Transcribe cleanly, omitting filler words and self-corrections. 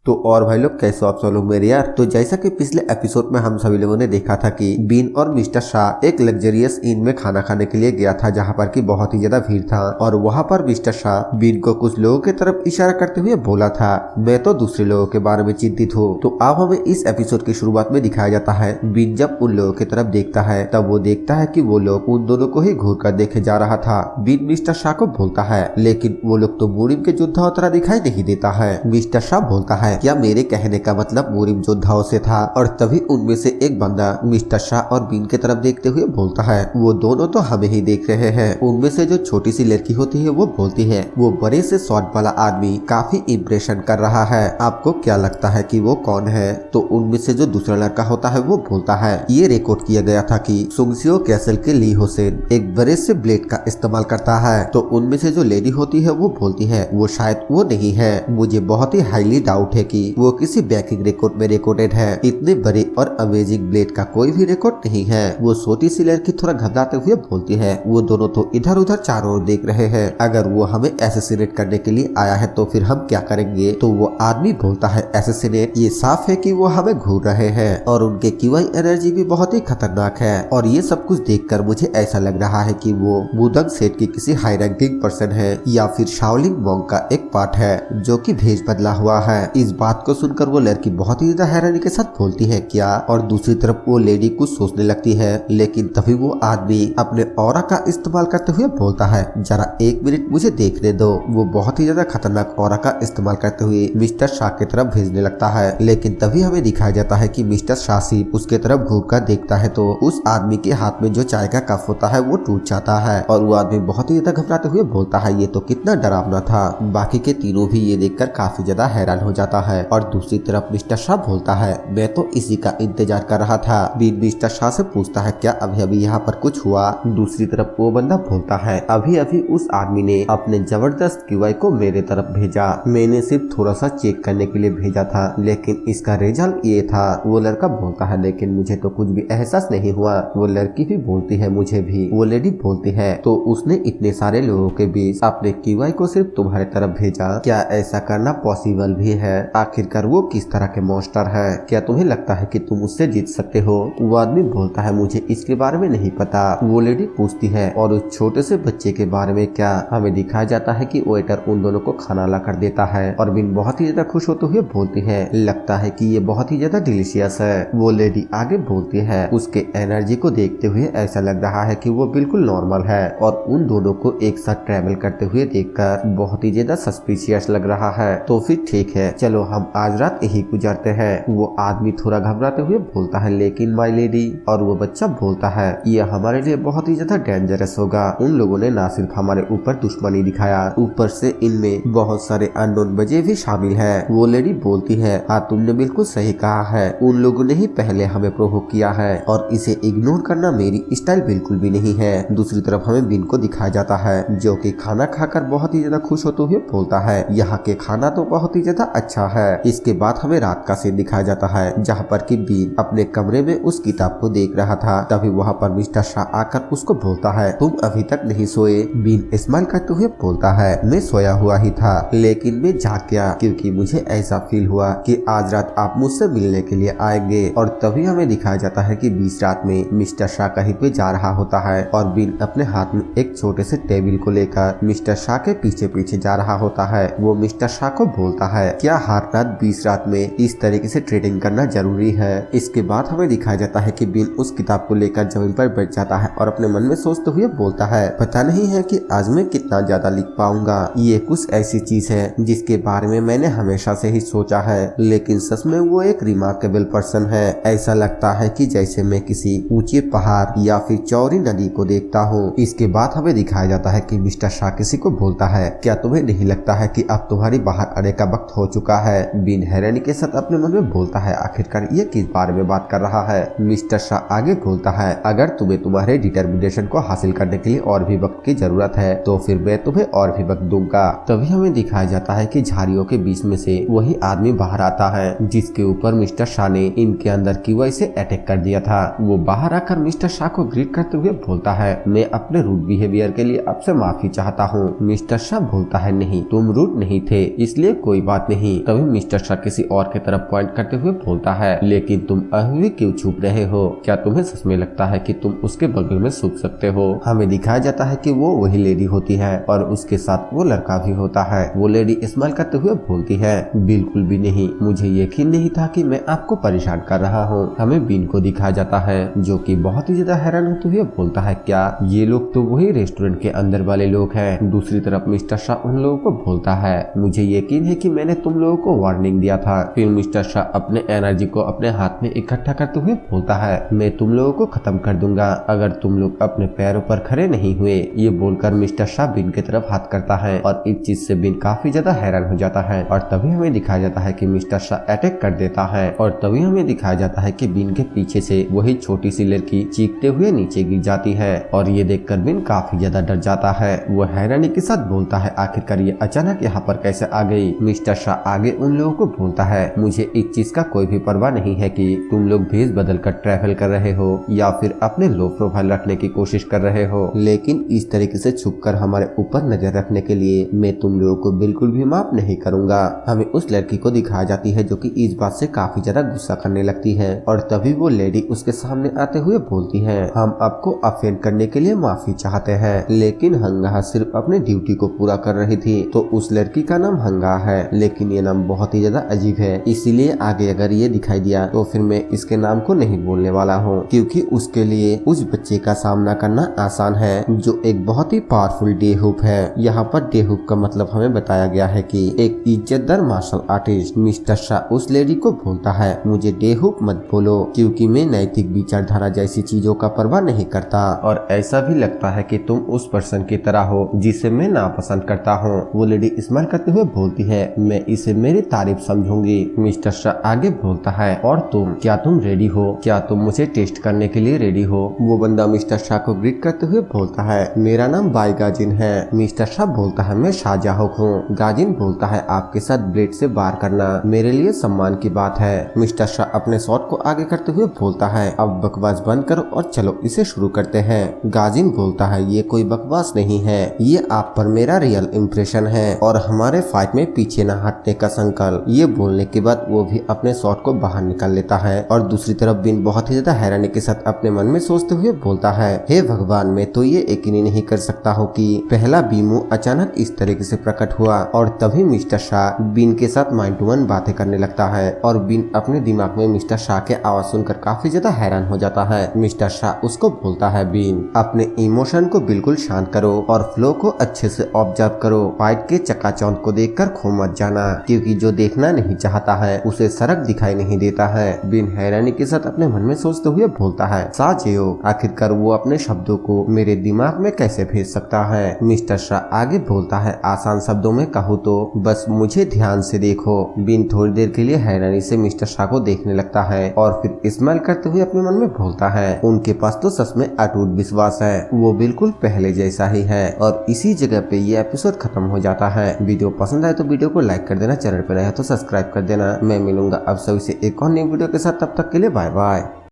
तो और भाई लोग कैसे हो आप सब लोग मेरे यार। तो जैसा कि पिछले एपिसोड में हम सभी लोगों ने देखा था कि बीन और मिस्टर शाह एक लग्जरियस इन में खाना खाने के लिए गया था, जहाँ पर कि बहुत ही ज्यादा भीड़ था। और वहाँ पर मिस्टर शाह बीन को कुछ लोगों की तरफ इशारा करते हुए बोला था, मैं तो दूसरे लोगों के बारे में चिंतित हूँ। तो अब हमें इस एपिसोड की शुरुआत में दिखाया जाता है, बीन जब उन लोगों की तरफ देखता है तब वो देखता है कि वो लोग उन दोनों को ही घूर कर देखे जा रहा था। बीन मिस्टर शाह को बोलता है, लेकिन वो लोग तो मुरिम के योद्धाओं तरह दिखाई नहीं देता है। मिस्टर शाह बोलता है, क्या मेरे कहने का मतलब मुरिम योद्धाओं से था? और तभी उनमें से एक बंदा मिस्टर शाह और बीन की तरफ देखते हुए बोलता है, वो दोनों तो हमें ही देख रहे हैं। उनमें से जो छोटी सी लड़की होती है वो बोलती है, वो बड़े से शॉर्ट वाला आदमी काफी इम्प्रेशन कर रहा है, आपको क्या लगता है कि वो कौन है? तो उनमें से जो दूसरा लड़का होता है वो बोलता है, ये रिकॉर्ड किया गया था कि सुंगसियो कैसल के ली हुसैन एक बड़े से ब्लेड का इस्तेमाल करता है। तो उनमें से जो लेडी होती है वो बोलती है, वो शायद वो नहीं है, मुझे बहुत ही हाईली डाउट है कि वो किसी बैंकिंग रिकॉर्ड में रिकॉर्डेड है। इतने बड़े और अमेजिंग ब्लेड का कोई भी रिकॉर्ड नहीं है। वो छोटी सी लड़की थोड़ा घबराते हुए बोलती है, वो दोनों तो इधर उधर चारों ओर देख रहे हैं, अगर वो हमें एसेसिनेट करने के लिए आया है तो फिर हम क्या करेंगे? तो वो आदमी बोलता है, एसेसिनेट, ये साफ है कि वो हमें घूर रहे हैं और उनके QI एनर्जी भी बहुत ही खतरनाक है। और ये सब कुछ देखकर मुझे ऐसा लग रहा है कि वो बुदंग सेठ की किसी हाई रैंकिंग पर्सन है या फिर शाओलिंग मॉन्क का एक पार्ट है जो कि भेष बदला हुआ है। इस बात को सुनकर वो लड़की बहुत ही ज्यादा हैरानी के साथ बोलती है, क्या? और दूसरी तरफ वो लेडी कुछ सोचने लगती है, लेकिन तभी वो आदमी अपने ऑरा का इस्तेमाल करते हुए बोलता है, जरा एक मिनट मुझे देखने दो। वो बहुत ही ज्यादा खतरनाक ऑरा का इस्तेमाल करते हुए मिस्टर शाह की तरफ भेजने लगता है, लेकिन तभी हमें दिखाया जाता है कि मिस्टर शाह सिर्फ उसके तरफ घूर कर देखता है तो उस आदमी के हाथ में जो चाय का कप होता है वो टूट जाता है। और वो आदमी बहुत ही ज्यादा घबराते हुए बोलता है, ये तो कितना डरावना था। बाकी के तीनों भी ये देखकर काफी ज्यादा हैरान हो जाता है। और दूसरी तरफ मिस्टर शाह बोलता है, मैं तो इसी का इंतजार कर रहा था। बीन मिस्टर शाह से पूछता है, क्या अभी अभी यहाँ पर कुछ हुआ? दूसरी तरफ वो बंदा बोलता है, अभी अभी उस आदमी ने अपने जबरदस्त QI को मेरे तरफ भेजा, मैंने सिर्फ थोड़ा सा चेक करने के लिए भेजा था, लेकिन इसका रिजल्ट ये था। वो लड़का बोलता है, लेकिन मुझे तो कुछ भी एहसास नहीं हुआ। वो लड़की भी बोलती है, मुझे भी। वो लेडी बोलती है, तो उसने इतने सारे लोगों के बीच अपने QI को सिर्फ तुम्हारे तरफ भेजा, क्या ऐसा करना पॉसिबल भी है? आखिरकार वो किस तरह के मॉन्स्टर है? क्या तुम्हें लगता है कि तुम उससे जीत सकते हो? वो आदमी बोलता है, मुझे इसके बारे में नहीं पता। वो लेडी पूछती है, और उस छोटे से बच्चे के बारे में क्या? हमें दिखाया जाता है कि वेटर उन दोनों को खाना ला कर देता है और बिन बहुत ही ज्यादा खुश होते हुए बोलती है, लगता है कि ये बहुत ही ज्यादा डिलीशियस है। वो लेडी आगे बोलती है, उसके एनर्जी को देखते हुए ऐसा लग रहा है कि वो बिल्कुल नॉर्मल है और उन दोनों को एक साथ ट्रेवल करते हुए देखकर बहुत ही ज्यादा सस्पिशियस लग रहा है। तो फिर ठीक है, चलो हम आज रात यही गुजारते हैं। वो आदमी थोड़ा घबराते हुए बोलता है, लेकिन माय लेडी। और वो बच्चा बोलता है, ये हमारे लिए बहुत ही ज्यादा डेंजरस होगा। उन लोगों ने ना सिर्फ हमारे ऊपर दुश्मनी दिखाया, ऊपर से इनमें बहुत सारे अननोन बजे भी शामिल है। वो लेडी बोलती है, हाँ तुमने बिल्कुल सही कहा है, उन लोगों ने ही पहले हमें प्रोवोक किया है और इसे इग्नोर करना मेरी स्टाइल बिल्कुल भी नहीं है। दूसरी तरफ हमें बिन को दिखाया जाता है, जो कि खाना खाकर बहुत ही ज्यादा खुश होते हुए बोलता है, यहाँ के खाना तो बहुत ही ज्यादा अच्छा है। इसके बाद हमें रात का सीन दिखाया जाता है, जहाँ पर कि बीन अपने कमरे में उस किताब को देख रहा था। तभी वहाँ पर मिस्टर शाह आकर उसको बोलता है, तुम अभी तक नहीं सोए? बीन स्माइल करते हुए बोलता है, मैं सोया हुआ ही था, लेकिन मैं जाग गया क्योंकि मुझे ऐसा फील हुआ कि आज रात आप मुझसे मिलने के लिए आएंगे। और तभी हमें दिखाया जाता है कि बीच रात में मिस्टर शाह कहीं पे जा रहा होता है और बीन अपने हाथ में एक छोटे से टेबल को लेकर मिस्टर शाह के पीछे पीछे जा रहा होता है। वो मिस्टर शाह को बोलता है, क्या हर रात बीच रात में इस तरीके से ट्रेडिंग करना जरूरी है? इसके बाद हमें दिखाया जाता है कि बीन उस किताब को लेकर जमीन पर बैठ जाता है और अपने मन में सोचते हुए बोलता है, पता नहीं है कि आज मैं कितना ज्यादा लिख पाऊंगा। ये कुछ ऐसी चीज है जिसके बारे में मैंने हमेशा से ही सोचा है, लेकिन सच में वो एक रिमार्केबल पर्सन है। ऐसा लगता है कि जैसे मैं किसी ऊंचे पहाड़ या फिर चौड़ी नदी को देखता हूँ। इसके बाद हमें दिखाया जाता है कि मिस्टर शाह किसी को बोलता है, क्या तुम्हें नहीं लगता है कि अब तुम्हारी बाहर आने का वक्त हो चुका है? बिन हैरानी के साथ अपने मन में बोलता है, आखिरकार ये किस बारे में बात कर रहा है? मिस्टर शाह आगे बोलता है, अगर तुम्हें तुम्हारे डिटर्मिनेशन को हासिल करने के लिए और भी वक्त की जरूरत है तो फिर मैं तुम्हें और भी वक्त दूंगा। तभी हमें दिखाया जाता है कि झाड़ियों के बीच में से वही आदमी बाहर आता है जिसके ऊपर मिस्टर शाह ने इनके अंदर QI से अटैक कर दिया था। वो बाहर आकर मिस्टर शाह को ग्रीट करते हुए बोलता है, मैं अपने रूड बिहेवियर के लिए आपसे माफी चाहता हूँ। मिस्टर शाह बोलता है, नहीं तुम रूड नहीं थे, इसलिए कोई बात नहीं। तभी तभी मिस्टर शाह किसी और की तरफ पॉइंट करते हुए बोलता है, लेकिन तुम अभी भी क्यों छुप रहे हो? क्या तुम्हें सच में लगता है कि तुम उसके बगल में छुप सकते हो? हमें दिखाया जाता है कि वो वही लेडी होती है और उसके साथ वो लड़का भी होता है। वो लेडी स्माइल करते हुए बोलती है, बिल्कुल भी नहीं, मुझे यकीन नहीं था कि मैं आपको परेशान कर रहा हूँ। हमें बीन को दिखाया जाता है जो कि बहुत ही ज्यादा हैरान होते हुए बोलता है, क्या ये लोग तो वही रेस्टोरेंट के अंदर वाले लोग हैं? दूसरी तरफ मिस्टर शाह उन लोगों को बोलता है, मुझे यकीन है कि मैंने तुम लोगों को वार्निंग दिया था। फिर मिस्टर शाह अपने एनर्जी को अपने हाथ में इकट्ठा करते हुए बोलता है, मैं तुम लोगों को खत्म कर दूंगा अगर तुम लोग अपने पैरों पर खड़े नहीं हुए। ये बोलकर मिस्टर शाह बिन की तरफ हाथ करता है और इस चीज से बिन काफी ज्यादा हैरान हो जाता है। और तभी हमें दिखाया जाता है कि मिस्टर शाह अटैक कर देता है और तभी हमें दिखाया जाता है कि बिन के पीछे से वही छोटी सी लड़की चीखते हुए नीचे गिर जाती है और ये देखकर बिन काफी ज्यादा डर जाता है। वो हैरानी के साथ बोलता है, आखिरकार ये अचानक यहाँ पर कैसे आ गई? मिस्टर शाह आगे उन लोगों को बोलता है, मुझे इस चीज का कोई भी परवाह नहीं है कि तुम लोग भेष बदल कर ट्रैवल कर रहे हो या फिर अपने लो प्रोफाइल रखने की कोशिश कर रहे हो, लेकिन इस तरीके से छुपकर हमारे ऊपर नजर रखने के लिए मैं तुम लोगों को बिल्कुल भी माफ नहीं करूंगा। हमें उस लड़की को दिखाया जाती है जो कि इस बात से काफी ज्यादा गुस्सा करने लगती है और तभी वो लेडी उसके सामने आते हुए बोलती है, हम आपको ऑफेंड करने के लिए माफी चाहते हैं, लेकिन हंगा सिर्फ अपने ड्यूटी को पूरा कर रही थी। तो उस लड़की का नाम हंगा है, लेकिन ये नाम बहुत ही ज्यादा अजीब है, इसीलिए आगे अगर ये दिखाई दिया तो फिर मैं इसके नाम को नहीं बोलने वाला हूँ, क्योंकि उसके लिए उस बच्चे का सामना करना आसान है जो एक बहुत ही पावरफुल डेहूप है। यहाँ पर डेहूप का मतलब हमें बताया गया है कि एक इज्जतदार मार्शल आर्टिस्ट। मिस्टर शाह उस लेडी को बोलता है, मुझे डेहूप मत बोलो क्योंकि मैं नैतिक विचारधारा जैसी चीजों का परवाह नहीं करता और ऐसा भी लगता है कि तुम उस पर्सन की तरह हो जिसे मैं नापसंद करता हूँ। वो लेडी स्माइल करते हुए बोलती है, मैं इसे मेरी तारीफ समझूंगी। मिस्टर शाह आगे बोलता है, और तुम, क्या तुम रेडी हो? क्या तुम मुझे टेस्ट करने के लिए रेडी हो? वो बंदा मिस्टर शाह को ग्रीट करते हुए बोलता है, मेरा नाम बाई गाजिन है। मिस्टर शाह बोलता है, मैं शाहजहां हूँ। गाजिन बोलता है, आपके साथ ब्लेड से वार करना मेरे लिए सम्मान की बात है। मिस्टर शाह अपने शॉट को आगे करते हुए बोलता है, अब बकवास बंद करो और चलो इसे शुरू करते हैं। गाजिन बोलता है, ये कोई बकवास नहीं है, ये आप पर मेरा रियल इम्प्रेशन है और हमारे फाइट में पीछे न हटने का संकल्प। ये बोलने के बाद वो भी अपने शॉट को बाहर निकाल लेता है और दूसरी तरफ बिन बहुत ही ज्यादा हैरानी के साथ अपने मन में सोचते हुए बोलता है, हे भगवान, मैं तो ये यकीन ही नहीं कर सकता हूँ कि पहला बीमू अचानक इस तरीके से प्रकट हुआ। और तभी मिस्टर शाह बिन के साथ माइंड टू माइंड बातें करने लगता है और बिन अपने दिमाग में मिस्टर शाह के आवाज सुनकर काफी ज्यादा हैरान हो जाता है। मिस्टर शाह उसको बोलता है, बिन, अपने इमोशन को बिल्कुल शांत करो और फ्लो को अच्छे से ऑब्जर्व करो। फाइट के चकाचौंध को देखकर खो मत जाना, क्योंकि जो देखना नहीं चाहता है उसे सड़क दिखाई नहीं देता है। बिन हैरानी के साथ अपने मन में सोचते हुए बोलता है, साजियो, आखिरकार वो अपने शब्दों को मेरे दिमाग में कैसे भेज सकता है? मिस्टर शाह आगे बोलता है, आसान शब्दों में कहूँ तो बस मुझे ध्यान से देखो। बिन थोड़ी देर के लिए हैरानी से मिस्टर शाह को देखने लगता है और फिर स्माइल करते हुए अपने मन में बोलता है, उनके पास तो सच में अटूट विश्वास है, वो बिल्कुल पहले जैसा ही है। और इसी जगह पे ये एपिसोड खत्म हो जाता है। वीडियो पसंद आए तो वीडियो को लाइक कर देना, चैनल पर नया है तो सब्सक्राइब कर देना। मैं मिलूंगा अब सभी से एक और नई वीडियो के साथ, तब तक के लिए बाय बाय।